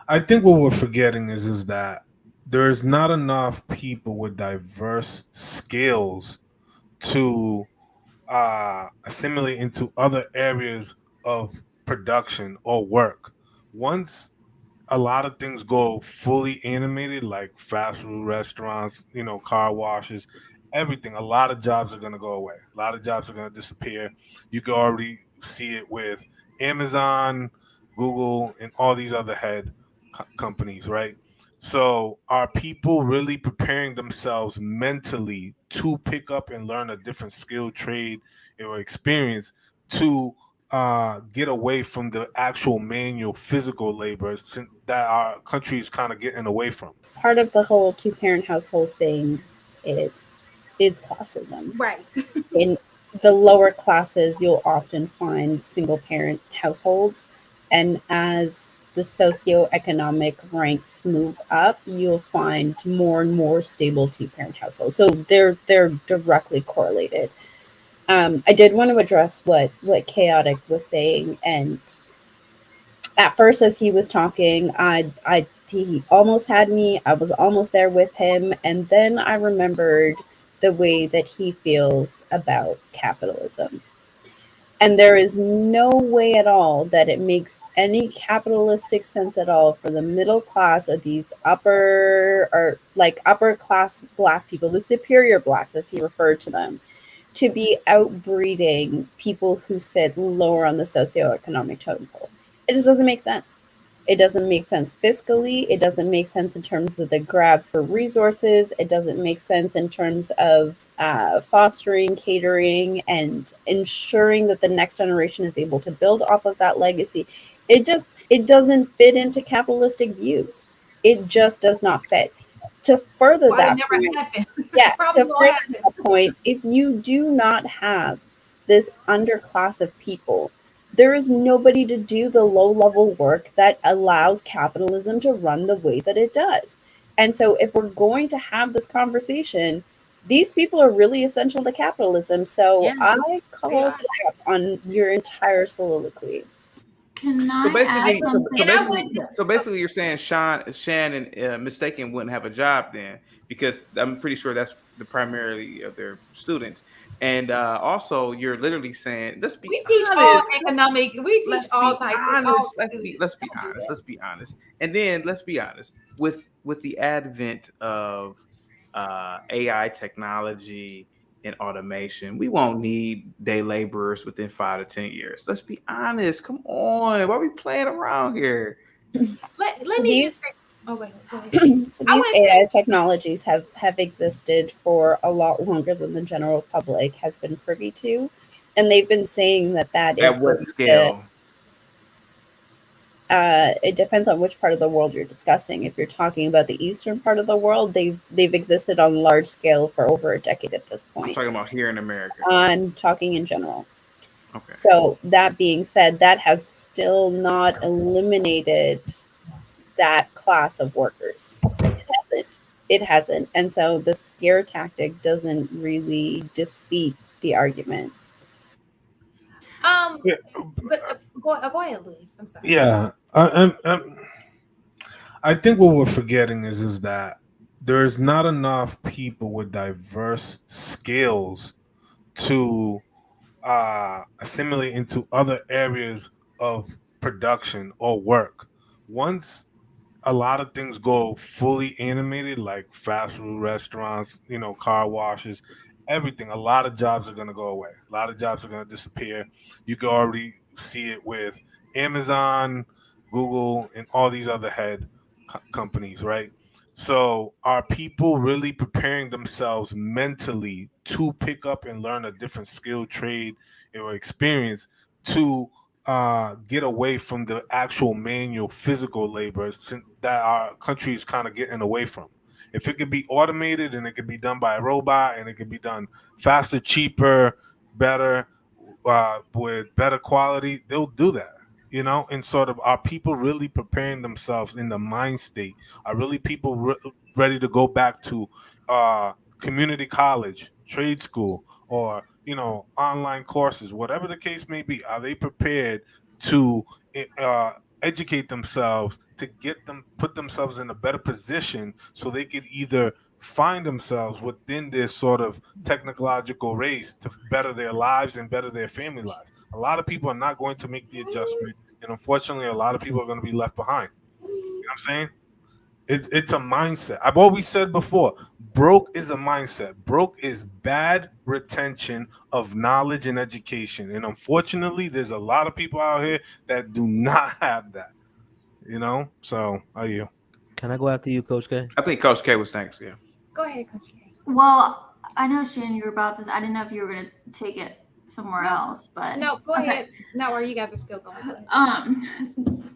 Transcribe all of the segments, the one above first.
I think what we're forgetting is that there's not enough people with diverse skills to assimilate into other areas of production or work. Once a lot of things go fully animated, like fast food restaurants, car washes, everything. A lot of jobs are going to go away. A lot of jobs are going to disappear. You can already see it with Amazon, Google, and all these other head companies, right? So, are people really preparing themselves mentally to pick up and learn a different skill, trade, or experience to get away from the actual manual physical labor that our country is kind of getting away from? Part of the whole two-parent household thing is is classism. Right. In the lower classes, you'll often find single parent households, and as the socioeconomic ranks move up, you'll find more and more stable two-parent households. So they're directly correlated. I did want to address what chaotic was saying, and at first as he was talking, I he almost had me. I was almost there with him, and then I remembered the way that he feels about capitalism. And there is no way at all that it makes any capitalistic sense at all for the middle class or these upper or like upper class black people, the superior blacks as he referred to them, to be outbreeding people who sit lower on the socioeconomic totem pole. It just doesn't make sense. It doesn't make sense fiscally. It doesn't make sense in terms of the grab for resources. It doesn't make sense in terms of fostering, catering, and ensuring that the next generation is able to build off of that legacy. It doesn't fit into capitalistic views. It just does not fit. To further Why it that never point, happened. yeah, Probably to won't further happen. that point, if you do not have this underclass of people, there is nobody to do the low level work that allows capitalism to run the way that it does. And so, if we're going to have this conversation, these people are really essential to capitalism. So, Yeah, I they call are. cap on your entire soliloquy. Can So I add basically, so, something? so And I basically, wouldn't. so basically, you're saying Shannon mistaken wouldn't have a job then, because I'm pretty sure that's the primarily of their students, and also you're literally saying, let's be We teach all honest, economic. We teach let's all be types. All honest, students. let's be Don't do honest, that. let's be honest, and then let's be honest with the advent of AI technology and automation, we won't need day laborers within 5 to 10 years. Let's be honest. Come on, why are we playing around here? Let So me just these say. Oh wait, go ahead. so I these wanted to. AI technologies have existed for a lot longer than the general public has been privy to, and they've been saying that that is At what going to. scale? It depends on which part of the world you're discussing. If you're talking about the eastern part of the world, they've existed on large scale for over a decade at this I'm point. talking about here in America. I'm talking in general. Okay. So that being said, that has still not eliminated that class of workers. It hasn't. It hasn't. And so the scare tactic doesn't really defeat the argument. Um, Yeah, but go ahead, Luis. I'm sorry. yeah. I think what we're forgetting is that there's not enough people with diverse skills to assimilate into other areas of production or work. Once a lot of things go fully animated, like fast food restaurants, car washes, everything. A lot of jobs are going to go away. A lot of jobs are going to disappear. You can already see it with Amazon, Google, and all these other head companies, right? So, are people really preparing themselves mentally to pick up and learn a different skill, trade, or experience to get away from the actual manual physical labor that our country is kind of getting away from? If it could be automated and it could be done by a robot and it could be done faster, cheaper, better, with better quality, they'll do that. And sort of, are people really preparing themselves in the mind state? Are really people ready to go back to community college, trade school, or online courses, whatever the case may be? Are they prepared to uh, educate themselves to put themselves in a better position so they could either find themselves within this sort of technological race to better their lives and better their family lives. A lot of people are not going to make the adjustment, and unfortunately, a lot of people are going to be left behind. You know what I'm saying? It's a mindset. I've always said before, broke is a mindset. Broke is bad retention of knowledge and education. And unfortunately, there's a lot of people out here that do not have that. You know? So are you? Can I go after you, Coach K? I think Coach K was next. Yeah. Go ahead, Coach K. Well, I know Shannon, you were about this. I didn't know if you were gonna take it somewhere else, but No, go okay. ahead. No, or you guys are still going.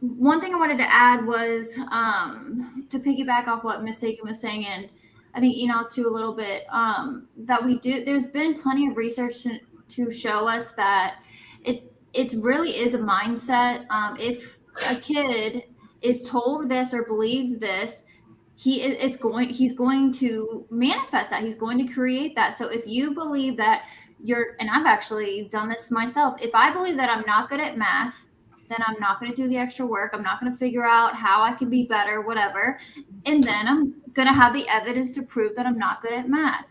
One thing I wanted to add was to piggyback off what Miss Taken was saying, and I think Enos too a little bit, that we do. There's been plenty of research to show us that it really is a mindset. If a kid is told this or believes this, he's going to manifest that. He's going to create that. So if you believe that and I've actually done this myself. If I believe that I'm not good at math, then I'm not going to do the extra work. I'm not going to figure out how I can be better, whatever. And then I'm going to have the evidence to prove that I'm not good at math.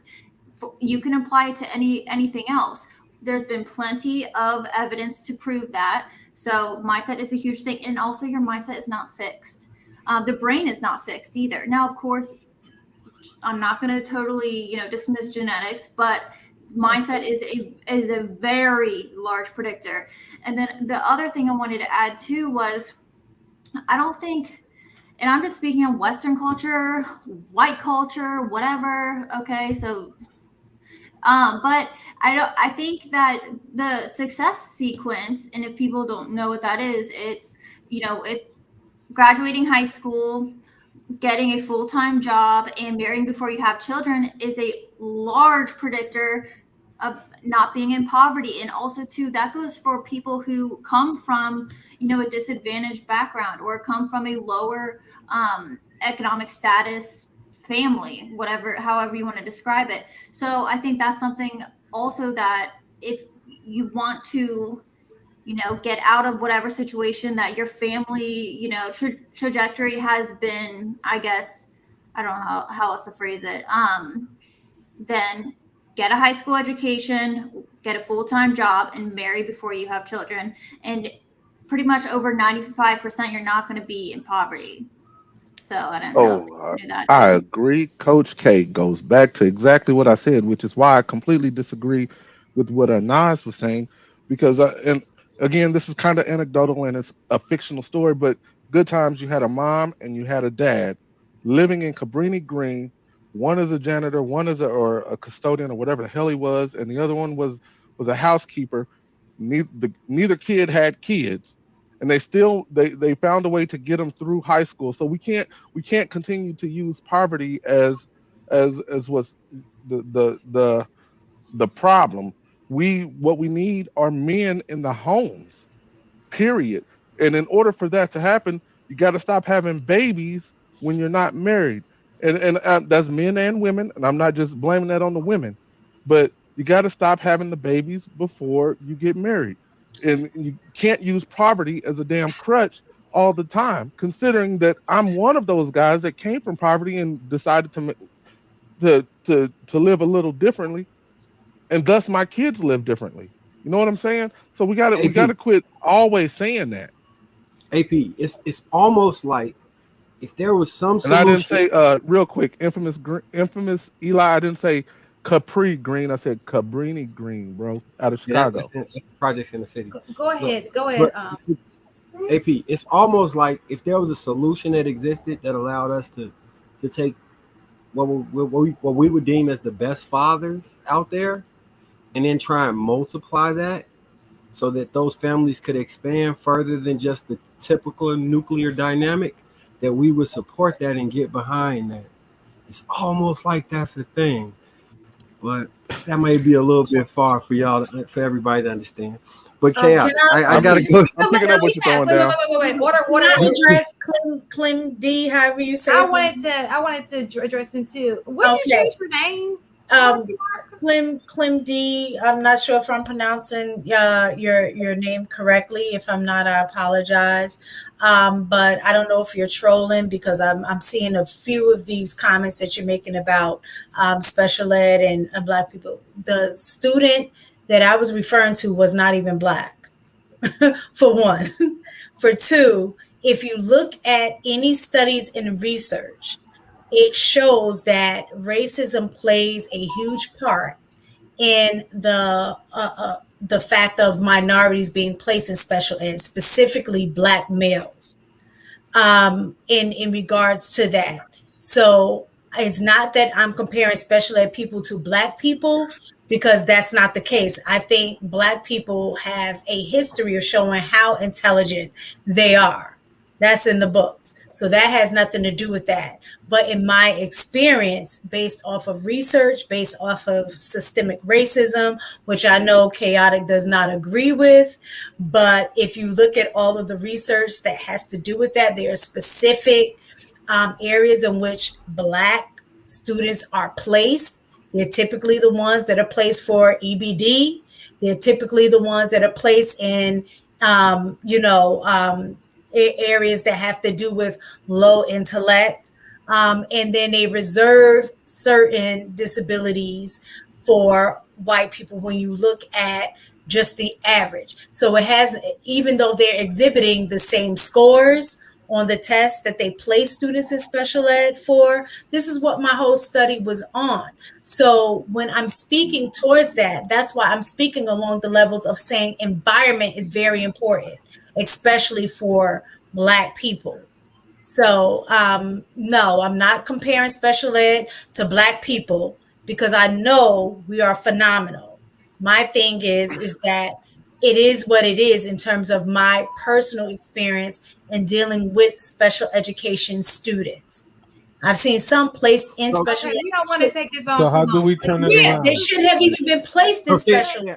You can apply it to anything else. There's been plenty of evidence to prove that. So mindset is a huge thing. And also your mindset is not fixed. The brain is not fixed either. Now, of course, I'm not going to totally, dismiss genetics, but mindset is a very large predictor. And then the other thing I wanted to add too was, I don't think, and I'm just speaking on Western culture, white culture, whatever. Okay, so, but I think that the success sequence, and if people don't know what that is, it's, if graduating high school, getting a full-time job, and marrying before you have children is a large predictor of not being in poverty. And also too, that goes for people who come from, a disadvantaged background or come from a lower economic status family, however you want to describe it. So I think that's something also that if you want to, get out of whatever situation that your family, trajectory has been, I guess, I don't know how else to phrase it. Then get a high school education, get a full-time job, and marry before you have children. And pretty much over 95%, you're not going to be in poverty. So I don't know if you knew that. I agree. Coach K goes back to exactly what I said, which is why I completely disagree with what Nas was saying, because and again, this is kind of anecdotal and it's a fictional story, but good times, you had a mom and you had a dad living in Cabrini Green. One is a janitor, one is a custodian or whatever the hell he was, and the other one was a housekeeper. Neither kid had kids, and they found a way to get them through high school. So we can't continue to use poverty as what's the problem. What we need are men in the homes, period. And in order for that to happen, you got to stop having babies when you're not married. And that's men and women, and I'm not just blaming that on the women, but you got to stop having the babies before you get married. And you can't use poverty as a damn crutch all the time, considering that I'm one of those guys that came from poverty and decided to live a little differently, and thus my kids live differently. You know what I'm saying? So we got to quit always saying that. AP, it's almost like if there was some solution. And I didn't say real quick, infamous Eli. I didn't say Capri Green. I said Cabrini Green, bro, out of Chicago. That's projects in the city. Go ahead. AP, it's almost like if there was a solution that existed that allowed us to take what we would deem as the best fathers out there, and then try and multiply that so that those families could expand further than just the typical nuclear dynamic, that we would support that and get behind that. It's almost like that's the thing, but that may be a little bit far for for everybody to understand. But Kay, I gotta go. I'm picking up what you're throwing down. Wait. What address Clem D, however you say. I wanted to address him too. Would you change your name Clem D. I'm not sure if I'm pronouncing your name correctly. If I'm not, I apologize. But I don't know if you're trolling because I'm seeing a few of these comments that you're making about special ed and Black people. The student that I was referring to was not even Black, for one. For two, if you look at any studies and research, it shows that racism plays a huge part in the fact of minorities being placed in special ed, specifically Black males, in regards to that. So it's not that I'm comparing special ed people to Black people, because that's not the case. I think Black people have a history of showing how intelligent they are. That's in the books. So that has nothing to do with that. But in my experience, based off of research, based off of systemic racism, which I know Chaotic does not agree with, but if you look at all of the research that has to do with that, there are specific areas in which Black students are placed. They're typically the ones that are placed for EBD. They're typically the ones that are placed in, areas that have to do with low intellect. And then they reserve certain disabilities for white people when you look at just the average. So it has, even though they're exhibiting the same scores on the tests that they place students in special ed for, this is what my whole study was on. So when I'm speaking towards that, that's why I'm speaking along the levels of saying environment is very important, especially for Black people. So no, I'm not comparing special ed to Black people, because I know we are phenomenal. My thing is that it is what it is in terms of my personal experience in dealing with special education students. I've seen some placed in special Okay, we don't want to take this on So too how do long. we turn it Yeah, around? they should have even been placed in Okay, special ed.